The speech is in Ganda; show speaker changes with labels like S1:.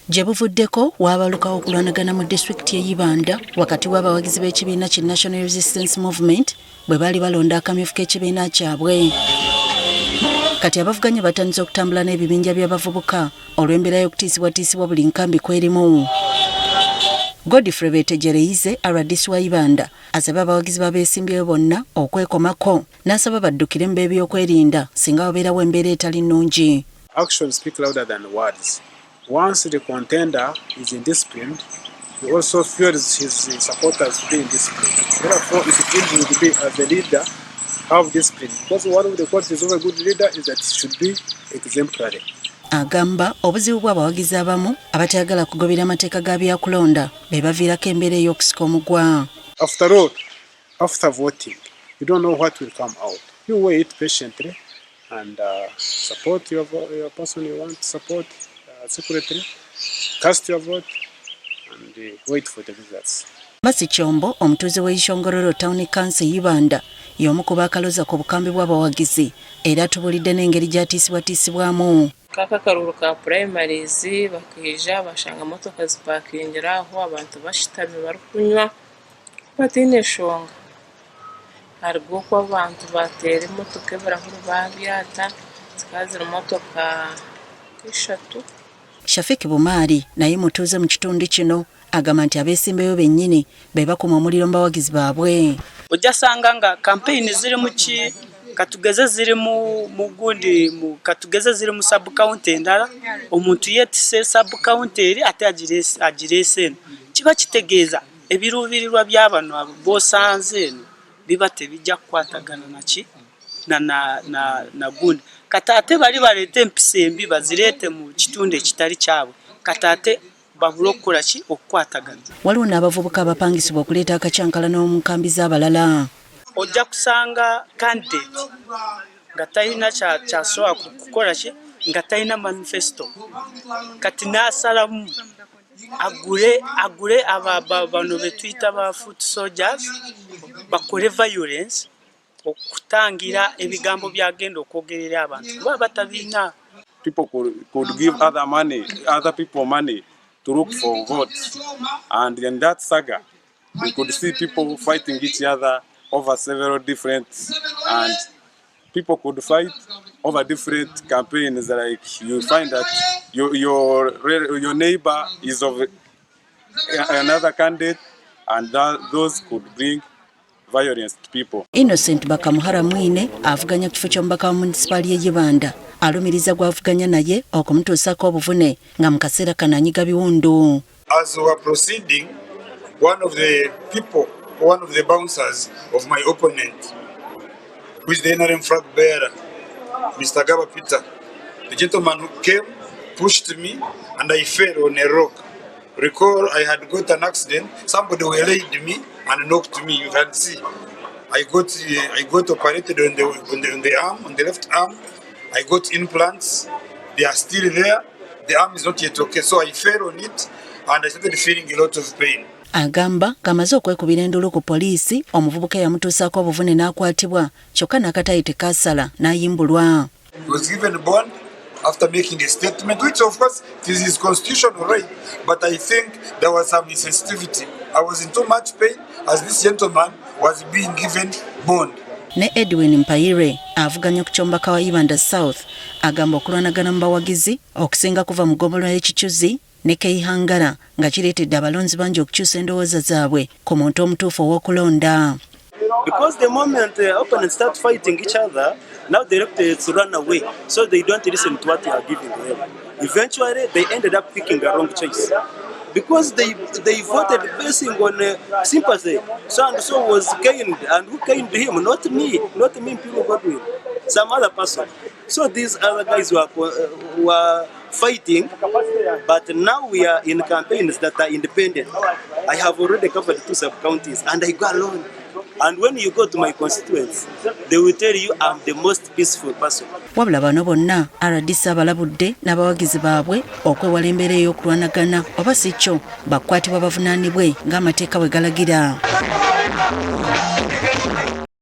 S1: Gye buvuddeko waabalukawo okulwanagana mu disitulikiti y'e Ibanda wakati w'abawagizi b'ekibiina ki National Resistance Movement bwe baali balonda akamyufu k'ekibiina kyabwe. Kati abavuganya batandise okutambula n'ebibinja by'abavubuka olw'embeera y'okutiisibwatiisibwa buli nkambi kwerimu. Godfrey Betegereize RDC wa Ibanda asaba abawagizi babeesimbyeyo bonna okwekomako n'asaba baddukire mu by'ebyokwerinda singa wabeerawo embeera etali nnungi.
S2: Actions speak louder than words. Once the contender is indisciplined, he also feels his supporters to be indisciplined. Therefore, if he will be as a leader, have discipline. Because one of the qualities of a good leader is that it should be exemplary.
S1: Agamba obuzibu bw'abawagizi abamu abatayagala kugobera amateeka ga byakulonda be baviirako embeera ey'okusika omugwa.
S2: After all, after voting, you don't know what will come out. You wait patiently and support your person you want to support secretly, cast your vote and wait for the results.
S1: Basi Kyombo, omutuuze w'Ishongororo Town Council Ibanda, y'omu ku baakaloza ku bukambi bw'abawagizi era atubulidde n'engeri gy'atiisibwatiisibwamu.
S3: Kaka karuru ka primaries bakija bashanga motoka zipakingira aho abantu bashitamye bari kunywa batine shonga haribwo ko abantu batera imotoka ebirahuri babyata zikazira motoka eshatu.
S1: Shafiki Bumari naye mutuuze mu kitundu kino agamba nti abeesimbeyo bennyini be bakuma omuliro mbawagizi baabwe.
S4: Ojasanga nga campaign ziri mu ki katugeze ziri mu gundi mu katugeze ziri mu sub county endala omuntu yetise sub county eri ate agirese kiba kitegeeza ebiruubirirwa by'abano bosanze biba tebijja kukwatagana naki na gundi katate bali balete empisa embi bazirete mu kitundu ekitali kyabwe katate babula okukola ki okukwatagana.
S1: Waliwo n'abavubuka abapangisibwa okuleeta akacyankalano mu nkambi z'abalala.
S4: Ojja kusanga candidate nga talina kyasobola kukola ki nga talina manifesto kati n'asalamu agule bano be tuyita ba foot soldiers bakole violence okutangira ebigambo byagenda okwogerera abantu kuba batabiina.
S5: People could give other people money to look for votes, and in that saga we could see people fighting each other over several different, and people could fight over different campaigns. Like you find that your neighbor is of another candidate, and those could bring violence to people.
S1: Innocent Bakamuhara Mwine avuganya kifo ky'omubaka wa municipali y'e Ibanda alumiriza gwavuganya naye okumutuusako obuvune nga mu kaseera kananyiga biwundu.
S6: As we were proceeding, one of the bouncers of my opponent, who is the NRM flag bearer, Mr. Gaba Peter, the gentleman who came, pushed me, and I fell on a rock. Recall, I had got an accident. Somebody waylaid me and knocked me. You can see, I got operated on the arm, on the left arm. I got implants. They are still there. The arm is not yet okay. So I fell on it, and I started feeling a lot of pain.
S1: Agamba kamaze okwekubira endulu ku poliisi omuvubuka yamutuusaako obuvune n'akwatibwa kyokka n'akatayite kasala n'ayimbulwa.
S6: He was given bond after making a statement, which of course it is his constitutional right, but I think there was some insensitivity. I was in too much pain as this gentleman was being given bond.
S1: Ne Edwin Mpaire avuganya ku kyombaka wa Ibanda South agamba okulwanagana mu bawagizi okusinga kuva mu ggombolola y'ekikyuzi ne keihangala nga kireetedde abalonzi bangi okukyusa endowooza zaabwe ku muntu omutuufu ow'okulonda.
S4: Because the moment the opponents start fighting each other, now the electors run away, so they don't listen to what you are giving them. Eventually, they ended up picking the wrong choice. Because they voted basing on sympathy. So and so was caned, and who caned him? Not me, people got him. Some other person. So these other guys were fighting, but now we are in campaigns that are independent. I have already covered 2 sub-counties, and I go alone. And when you go to my constituents, they will tell you I'm the most peaceful person.
S1: Wabula bano bonna RDC abalabudde n'abawagizi baabwe okwewala embeera ey'okulwanagana oba si kyo bakwatibwa bavunaanibwe ng'amateeka bwe galagira.